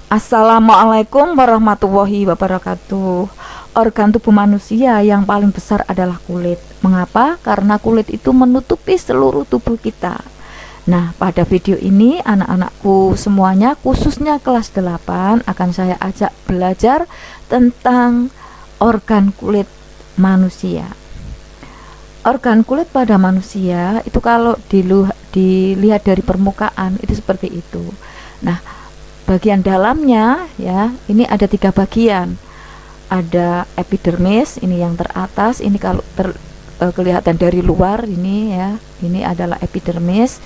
Assalamualaikum warahmatullahi wabarakatuh. Organ tubuh manusia yang paling besar adalah kulit. Mengapa? Karena kulit itu menutupi seluruh tubuh kita. Nah, pada video ini anak-anakku semuanya khususnya kelas 8 akan saya ajak belajar tentang organ kulit manusia. Organ kulit pada manusia itu kalau dilihat dari permukaan itu seperti itu. Nah, bagian dalamnya ya, ini ada 3 bagian. Ada epidermis, ini yang teratas, ini kalau kelihatan dari luar ini ya, ini adalah epidermis.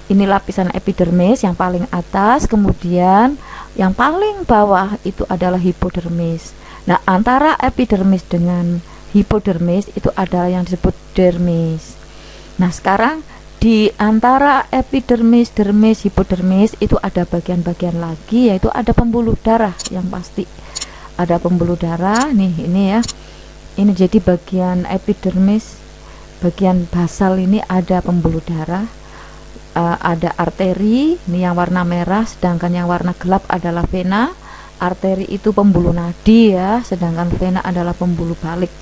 Ini lapisan epidermis yang paling atas, kemudian yang paling bawah itu adalah hipodermis. Nah, antara epidermis dengan hipodermis itu adalah yang disebut dermis. Nah, sekarang di antara epidermis, dermis, hipodermis itu ada bagian-bagian lagi, yaitu ada pembuluh darah. Yang pasti ada pembuluh darah nih, ini ya, ini jadi bagian epidermis, bagian basal ini ada pembuluh darah. Ada arteri, ini yang warna merah, sedangkan yang warna gelap adalah vena. Arteri itu pembuluh nadi ya, sedangkan vena adalah pembuluh balik,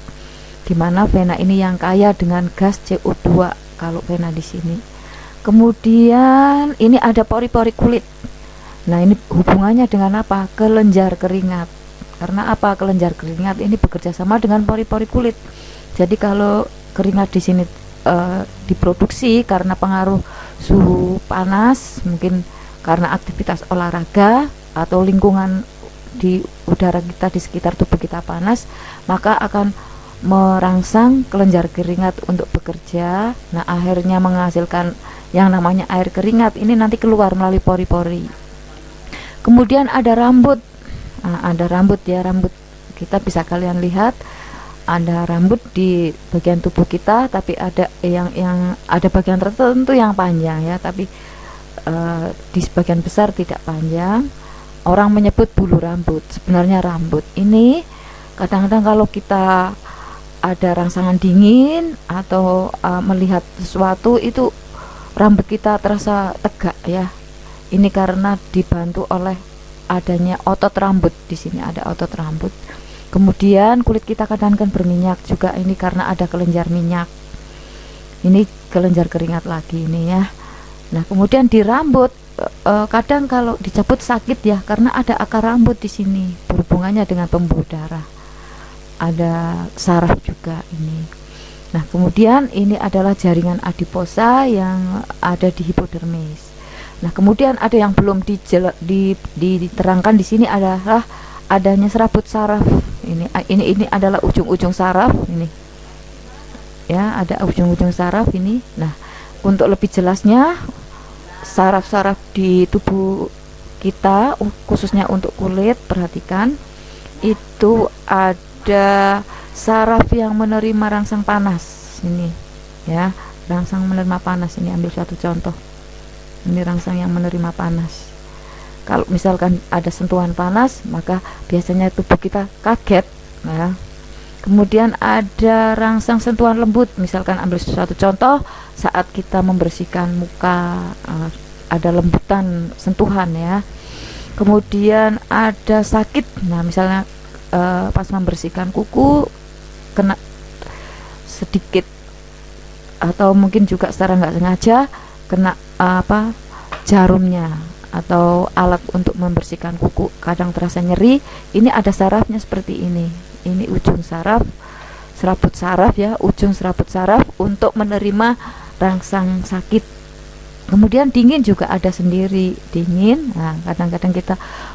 dimana vena ini yang kaya dengan gas CO2 kalau vena di sini. Kemudian ini ada pori-pori kulit. Nah, ini hubungannya dengan apa? Kelenjar keringat. Karena apa? Kelenjar keringat ini bekerja sama dengan pori-pori kulit. Jadi kalau keringat di sini diproduksi karena pengaruh suhu panas, mungkin karena aktivitas olahraga atau lingkungan di udara kita di sekitar tubuh kita panas, maka akan merangsang kelenjar keringat untuk bekerja. Nah, akhirnya menghasilkan yang namanya air keringat, ini nanti keluar melalui pori-pori. Kemudian ada rambut. Nah, ada rambut ya, rambut kita bisa kalian lihat ada rambut di bagian tubuh kita, tapi ada yang ada bagian tertentu yang panjang ya, tapi di sebagian besar tidak panjang. Orang menyebut bulu rambut, sebenarnya rambut ini kadang-kadang kalau kita ada rangsangan dingin atau melihat sesuatu itu rambut kita terasa tegak ya. Ini karena dibantu oleh adanya otot rambut. Di sini ada otot rambut. Kemudian kulit kita kadang-kadang berminyak juga, ini karena ada kelenjar minyak. Ini kelenjar keringat lagi ini ya. Nah, kemudian di rambut kadang kalau dicabut sakit ya, karena ada akar rambut di sini berhubungannya dengan pembuluh darah. Ada saraf juga ini. Nah, kemudian ini adalah jaringan adiposa yang ada di hipodermis. Nah, kemudian ada yang belum diterangkan di sini adalah adanya serabut saraf. Ini adalah ujung-ujung saraf ini. Ya, ada ujung-ujung saraf ini. Nah, untuk lebih jelasnya saraf-saraf di tubuh kita khususnya untuk kulit, perhatikan itu ada saraf yang menerima rangsang panas ini ya, rangsang menerima panas. Ini ambil satu contoh, ini rangsang yang menerima panas. Kalau misalkan ada sentuhan panas, maka biasanya tubuh kita kaget ya. Kemudian ada rangsang sentuhan lembut, misalkan ambil suatu contoh saat kita membersihkan muka, ada lembutan sentuhan ya. Kemudian ada sakit, nah misalnya pas membersihkan kuku kena sedikit, atau mungkin juga secara nggak sengaja kena jarumnya atau alat untuk membersihkan kuku, kadang terasa nyeri. Ini ada sarafnya seperti ini ujung saraf, serabut saraf ya, ujung serabut saraf untuk menerima rangsang sakit. Kemudian dingin juga ada sendiri, dingin. Nah, kadang-kadang kita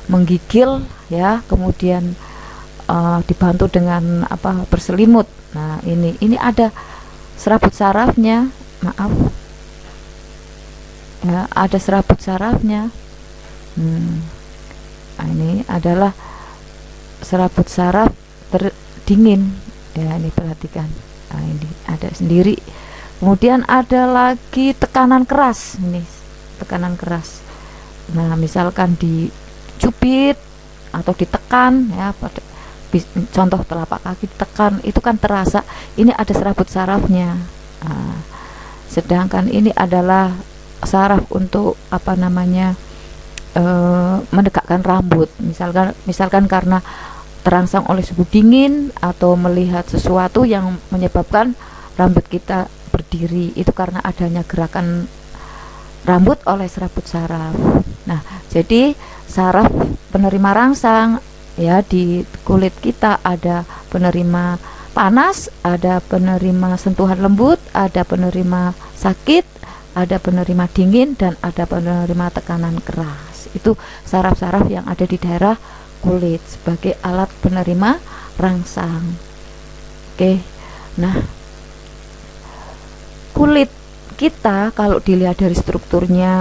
menggigil ya, kemudian dibantu dengan berselimut. Nah, ini ada serabut sarafnya, maaf ya, ada serabut sarafnya. Nah, ini adalah serabut saraf dingin ya, ini perhatikan. Nah, ini ada sendiri. Kemudian ada lagi tekanan keras, ini tekanan keras. Nah, misalkan dicubit atau ditekan ya, pada contoh telapak kaki ditekan, itu kan terasa. Ini ada serabut sarafnya. Sedangkan ini adalah saraf untuk menegakkan rambut, misalkan karena terangsang oleh suhu dingin atau melihat sesuatu yang menyebabkan rambut kita berdiri, itu karena adanya gerakan rambut oleh serabut saraf. Nah, jadi saraf penerima rangsang ya, di kulit kita ada penerima panas, ada penerima sentuhan lembut, ada penerima sakit, ada penerima dingin, dan ada penerima tekanan keras. Itu saraf-saraf yang ada di daerah kulit sebagai alat penerima rangsang. Oke. Nah, kulit kita kalau dilihat dari strukturnya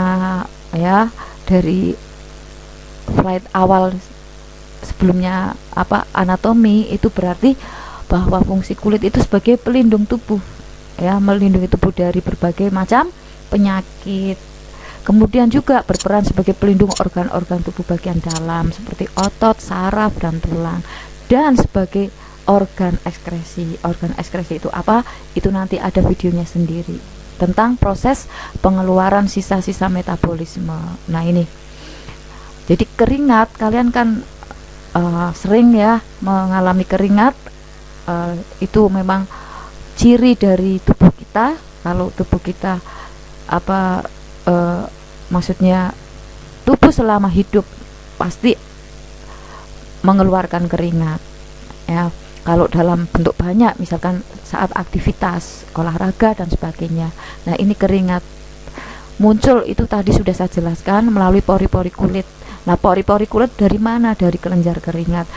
ya, dari slide awal sebelumnya anatomi, itu berarti bahwa fungsi kulit itu sebagai pelindung tubuh ya, melindungi tubuh dari berbagai macam penyakit. Kemudian juga berperan sebagai pelindung organ-organ tubuh bagian dalam seperti otot, saraf, dan tulang, dan sebagai organ ekskresi. Organ ekskresi itu apa? Itu nanti ada videonya sendiri tentang proses pengeluaran sisa-sisa metabolisme. Nah, ini jadi keringat, kalian kan sering ya mengalami keringat. Itu memang ciri dari tubuh kita. Kalau tubuh kita maksudnya tubuh selama hidup pasti mengeluarkan keringat ya. Kalau dalam bentuk banyak, misalkan saat aktivitas olahraga dan sebagainya. Nah, ini keringat muncul itu tadi sudah saya jelaskan melalui pori-pori kulit. Nah, pori-pori kulit dari mana? Dari kelenjar keringat.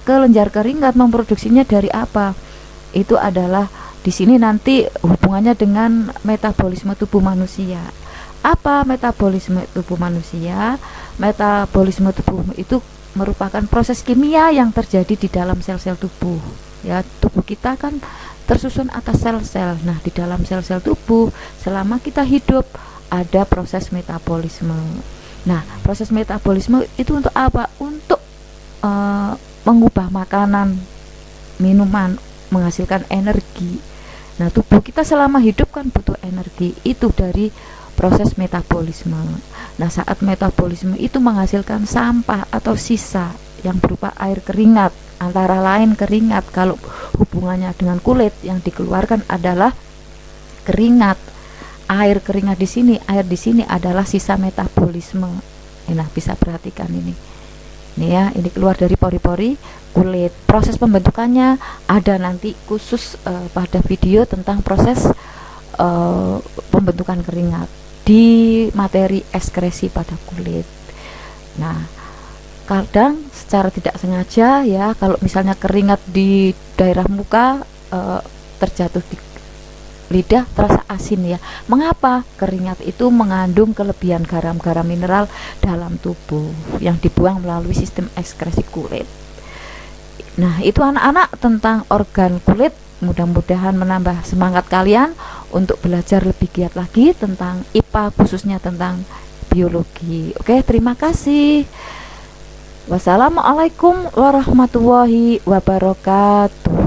Kelenjar keringat memproduksinya dari apa? Itu adalah di sini nanti hubungannya dengan metabolisme tubuh manusia. Apa metabolisme tubuh manusia? Metabolisme tubuh itu merupakan proses kimia yang terjadi di dalam sel-sel tubuh. Ya, tubuh kita kan tersusun atas sel-sel. Nah, di dalam sel-sel tubuh selama kita hidup ada proses metabolisme. Nah, proses metabolisme itu untuk apa? Untuk mengubah makanan, minuman, menghasilkan energi. Nah, tubuh kita selama hidup kan butuh energi. Itu dari proses metabolisme. Nah, saat metabolisme itu menghasilkan sampah atau sisa yang berupa air keringat, antara lain keringat. Kalau hubungannya dengan kulit, yang dikeluarkan adalah keringat. Air keringat di sini, air di sini adalah sisa metabolisme. Nah, bisa perhatikan ini. Ini ya, ini keluar dari pori-pori kulit. Proses pembentukannya ada nanti khusus pada video tentang proses pembentukan keringat di materi ekskresi pada kulit. Nah, kadang secara tidak sengaja ya, kalau misalnya keringat di daerah muka terjatuh di lidah, terasa asin ya. Mengapa? Keringat itu mengandung kelebihan garam-garam mineral dalam tubuh yang dibuang melalui sistem ekskresi kulit. Nah, itu anak-anak tentang organ kulit. Mudah-mudahan menambah semangat kalian untuk belajar lebih giat lagi tentang IPA, khususnya tentang biologi. Oke, terima kasih. Wassalamualaikum warahmatullahi wabarakatuh.